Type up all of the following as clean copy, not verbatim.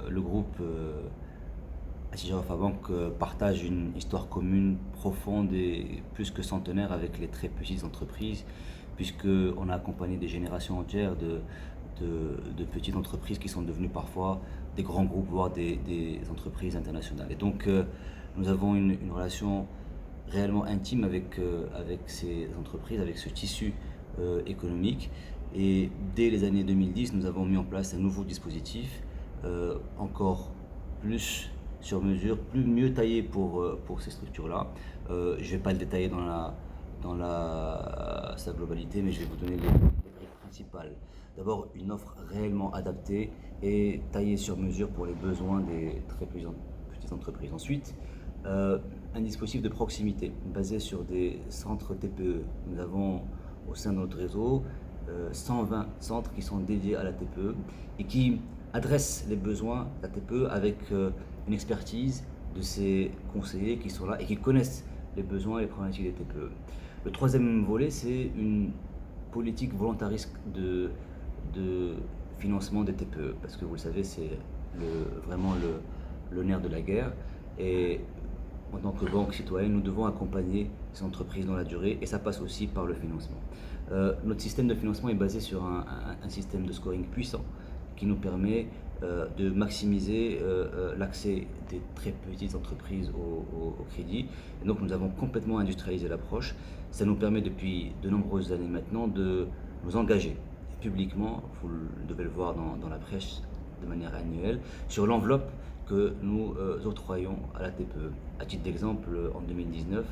le groupe Attijari Wafa Bank partage une histoire commune profonde et plus que centenaire avec les très petites entreprises, puisqu'on a accompagné des générations entières de petites entreprises qui sont devenues parfois des grands groupes, voire des entreprises internationales. Et donc, nous avons une relation réellement intime avec ces entreprises, avec ce tissu économique. Et dès les années 2010, nous avons mis en place un nouveau dispositif encore plus sur mesure, plus mieux taillé pour ces structures-là. Je ne vais pas le détailler dans sa globalité, mais je vais vous donner les briques principales. D'abord, une offre réellement adaptée et taillée sur mesure pour les besoins des très petites entreprises. Ensuite, un dispositif de proximité basé sur des centres TPE. Nous avons au sein de notre réseau 120 centres qui sont dédiés à la TPE et qui adressent les besoins de la TPE avec une expertise de ces conseillers qui sont là et qui connaissent les besoins et les problématiques des TPE. Le troisième volet, c'est une politique volontariste de financement des TPE, parce que vous le savez, c'est vraiment le nerf de la guerre. Et en tant que banque citoyenne, nous devons accompagner ces entreprises dans la durée et ça passe aussi par le financement. Notre système de financement est basé sur un système de scoring puissant qui nous permet de maximiser l'accès des très petites entreprises au crédit. Et donc nous avons complètement industrialisé l'approche. Ça nous permet depuis de nombreuses années maintenant de nous engager publiquement, vous devez le voir dans la presse de manière annuelle, sur l'enveloppe que nous octroyons à la TPE. À titre d'exemple, en 2019,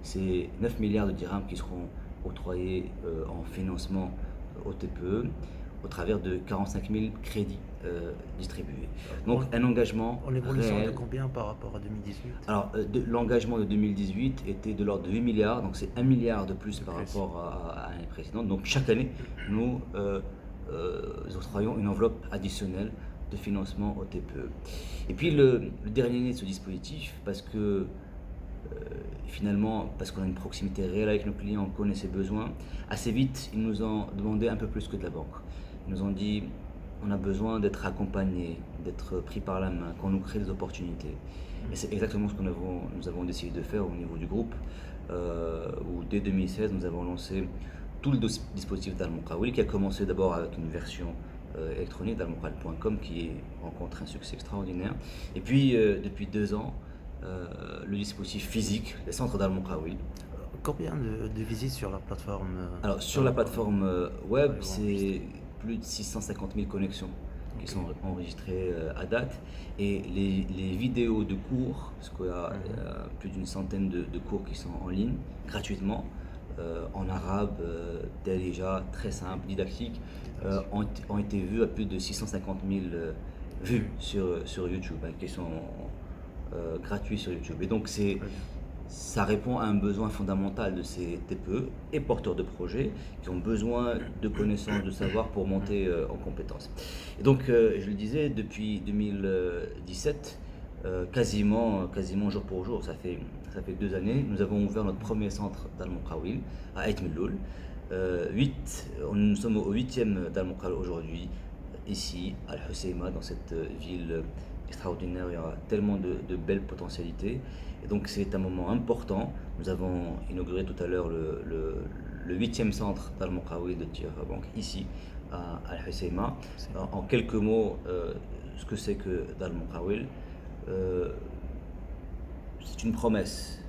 c'est 9 milliards de dirhams qui seront octroyés en financement aux TPE au travers de 45 000 crédits distribués. Donc un engagement En évolution réel. de combien par rapport à 2018? Alors l'engagement de 2018 était de l'ordre de 8 milliards, donc c'est 1 milliard de plus par rapport à l'année précédente. Donc chaque année, nous octroyons une enveloppe additionnelle de financement au TPE. Et puis le dernier né de ce dispositif, parce que finalement, parce qu'on a une proximité réelle avec nos clients, on connaît ses besoins, assez vite, ils nous ont demandé un peu plus que de la banque. Ils nous ont dit, on a besoin d'être accompagné, d'être pris par la main, qu'on nous crée des opportunités. Et c'est exactement ce que nous avons décidé de faire au niveau du groupe, où dès 2016, nous avons lancé tout le dispositif d'Al-Muqawil, qui a commencé d'abord avec une version électronique d'almuqawil.com qui rencontre un succès extraordinaire. Et puis, depuis 2 ans, le dispositif physique, les centres d'Al-Muqawil. Combien de visites sur la plateforme Alors, sur la plateforme web, Ouais, c'est plus de 650 000 connexions qui sont enregistrées à date. Et les vidéos de cours, parce qu'il y a plus d'une centaine de cours qui sont en ligne, gratuitement, en arabe, déjà très simple, didactique, ont été vues à plus de 650 000 vues sur YouTube, qui sont gratuits sur YouTube. Et donc, ça répond à un besoin fondamental de ces TPE et porteurs de projets qui ont besoin de connaissances, de savoir pour monter en compétences. Et donc, je le disais, depuis 2017, quasiment jour pour jour, ça fait 2 années, nous avons ouvert notre premier centre d'Al-Muqawil à Ait Milloul. Nous sommes au 8e d'Al-Muqawil aujourd'hui, ici, à Al-Husseima, dans cette ville extraordinaire. Il y aura tellement de belles potentialités. Et donc c'est un moment important. Nous avons inauguré tout à l'heure le 8e centre d'Al-Muqawil de Attijari Wafa Bank, ici, à Al-Husseima. En quelques mots, ce que c'est que d'Al-Muqawil, c'est une promesse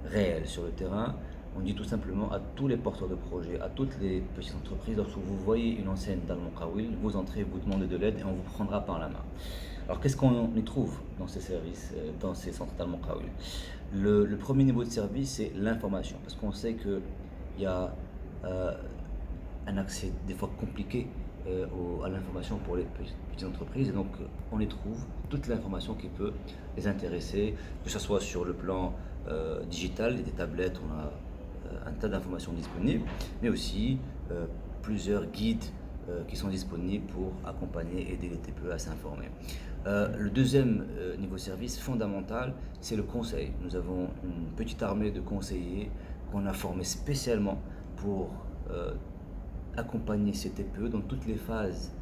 réelle sur le terrain. On dit tout simplement à tous les porteurs de projets, à toutes les petites entreprises, lorsque vous voyez une enseigne d'Al-Muqawil, vous entrez, vous demandez de l'aide et on vous prendra par la main. Alors qu'est-ce qu'on y trouve dans ces services, dans ces centres d'Al-Muqawil? Le premier niveau de service, c'est l'information, parce qu'on sait qu'il y a un accès des fois compliqué à l'information pour les petites entreprises, et donc on y trouve toute l'information qui peut les intéresser, que ce soit sur le plan digital, des tablettes, on a un tas d'informations disponibles, mais aussi plusieurs guides qui sont disponibles pour accompagner et aider les TPE à s'informer. Le deuxième niveau de service fondamental, c'est le conseil. Nous avons une petite armée de conseillers qu'on a formés spécialement pour accompagner ces TPE dans toutes les phases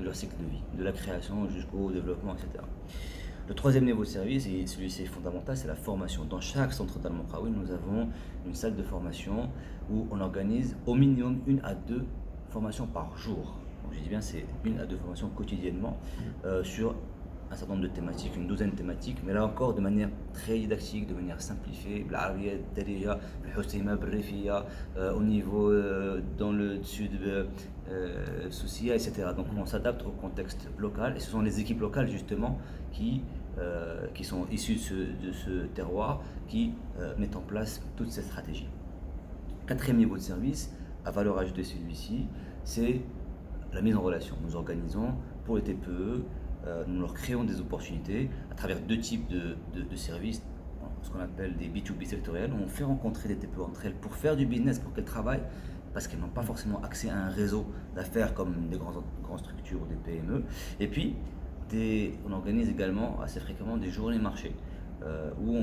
de leur cycle de vie, de la création jusqu'au développement, etc. Le troisième niveau de service, et celui-ci est fondamental, c'est la formation. Dans chaque centre d'Al-Moukhaoui, nous avons une salle de formation où on organise au minimum 1 à 2 formations par jour. Donc, je dis bien, c'est 1 à 2 formations quotidiennement sur un certain nombre de thématiques, une douzaine de thématiques, mais là encore de manière très didactique, de manière simplifiée, au niveau dans le sud Soucia, etc. Donc on s'adapte au contexte local et ce sont les équipes locales justement qui sont issues de ce terroir qui mettent en place toutes ces stratégies. Quatrième niveau de service, à valeur ajoutée celui-ci, c'est la mise en relation. Nous organisons pour les TPE, nous leur créons des opportunités à travers 2 types de services, ce qu'on appelle des B2B sectoriels. On fait rencontrer des TPE entre elles pour faire du business, pour qu'elles travaillent, parce qu'elles n'ont pas forcément accès à un réseau d'affaires comme des grandes structures ou des PME. Et puis, on organise également assez fréquemment des journées marché où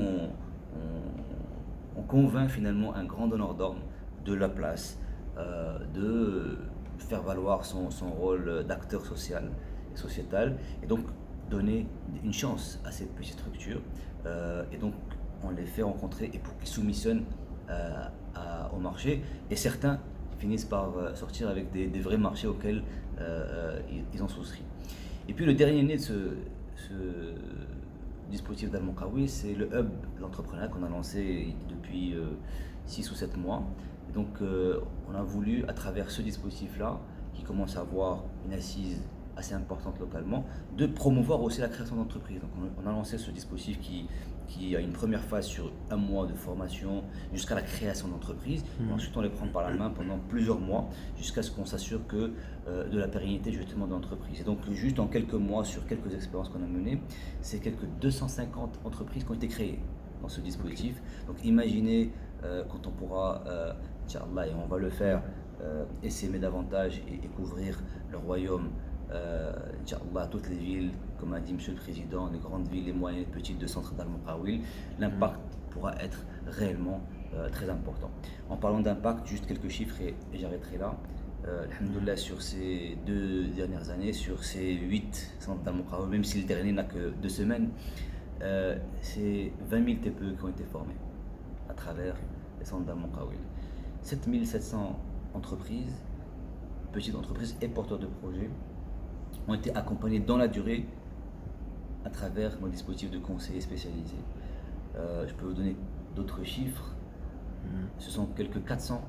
on convainc finalement un grand donneur d'ordre de la place de faire valoir son rôle d'acteur social et sociétal et donc donner une chance à ces petites structures et donc on les fait rencontrer et pour qu'ils soumissionnent au marché et certains finissent par sortir avec des vrais marchés auxquels ils ont souscrit. Et puis le dernier né de ce dispositif d'Al-Moukhaoui, c'est le hub d'entrepreneuriat qu'on a lancé depuis 6 ou 7 mois. Et donc on a voulu, à travers ce dispositif-là, qui commence à avoir une assise assez importante localement, de promouvoir aussi la création d'entreprises. Donc on a lancé ce dispositif qui a une première phase sur 1 mois de formation jusqu'à la création d'entreprise. Ensuite, on les prend par la main pendant plusieurs mois jusqu'à ce qu'on s'assure que de la pérennité justement de l'entreprise. Et donc, juste en quelques mois, sur quelques expériences qu'on a menées, c'est quelques 250 entreprises qui ont été créées dans ce dispositif. Donc, imaginez quand on pourra, Inch'Allah, et on va le faire, essaimer davantage et couvrir le royaume. Inch'Allah, toutes les villes, comme a dit Monsieur le Président, les grandes villes, les moyennes et petites de centre d'Al-Moukhaoui, l'impact pourra être réellement très important. En parlant d'impact, juste quelques chiffres et j'arrêterai là. Alhamdoulilah, sur ces 2 dernières années, sur ces 8 centres d'Al-Moukhaoui, même si le dernier n'a que 2 semaines, c'est 20 000 TPE qui ont été formés à travers les centres d'Al-Moukhaoui. 7 700 entreprises, petites entreprises et porteurs de projets ont été accompagnés dans la durée à travers nos dispositifs de conseillers spécialisés. Je peux vous donner d'autres chiffres. Ce sont quelques 400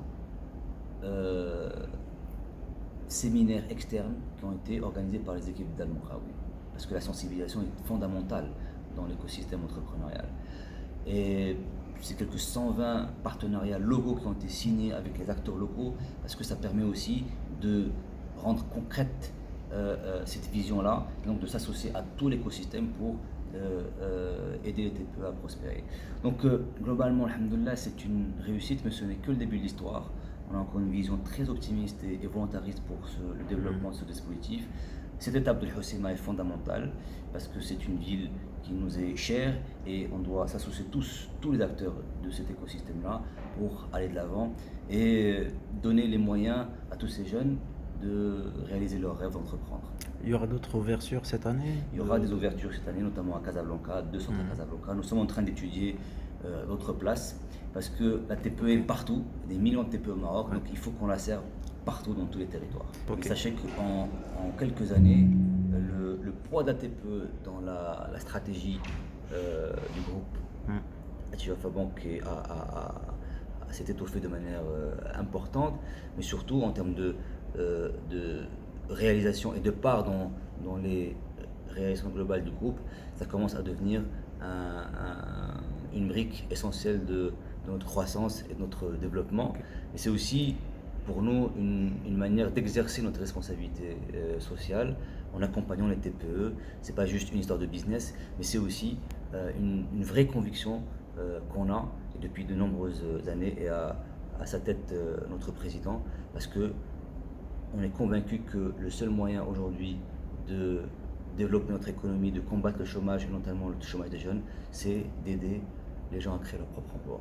séminaires externes qui ont été organisés par les équipes d'Al-Moukhaoui. Parce que la sensibilisation est fondamentale dans l'écosystème entrepreneurial. Et c'est quelques 120 partenariats locaux qui ont été signés avec les acteurs locaux parce que ça permet aussi de rendre concrète cette vision-là, donc de s'associer à tout l'écosystème pour aider les TPE à prospérer. Donc globalement, alhamdoulilah, c'est une réussite, mais ce n'est que le début de l'histoire. On a encore une vision très optimiste et volontariste pour le développement de ce dispositif. Cette étape de l'Hoceima est fondamentale parce que c'est une ville qui nous est chère et on doit s'associer tous les acteurs de cet écosystème-là pour aller de l'avant et donner les moyens à tous ces jeunes de réaliser leurs rêves d'entreprendre. Il y aura d'autres ouvertures cette année? Il y aura des ouvertures cette année, notamment à Casablanca, 2 centres à Casablanca. Nous sommes en train d'étudier d'autres places parce que la TPE est partout, il y a des millions de TPE au Maroc, donc il faut qu'on la serve partout dans tous les territoires. Mais sachez qu'en quelques années, le poids de la TPE dans la stratégie du groupe Atiwafa Bank s'est étoffé de manière importante, mais surtout en termes de réalisation et de part dans les réalisations globales du groupe, ça commence à devenir une brique essentielle de notre croissance et de notre développement. Et c'est aussi pour nous une manière d'exercer notre responsabilité sociale en accompagnant les TPE. C'est pas juste une histoire de business, mais c'est aussi une vraie conviction qu'on a depuis de nombreuses années et à sa tête notre président, parce que on est convaincu que le seul moyen aujourd'hui de développer notre économie, de combattre le chômage et notamment le chômage des jeunes, c'est d'aider les gens à créer leur propre emploi.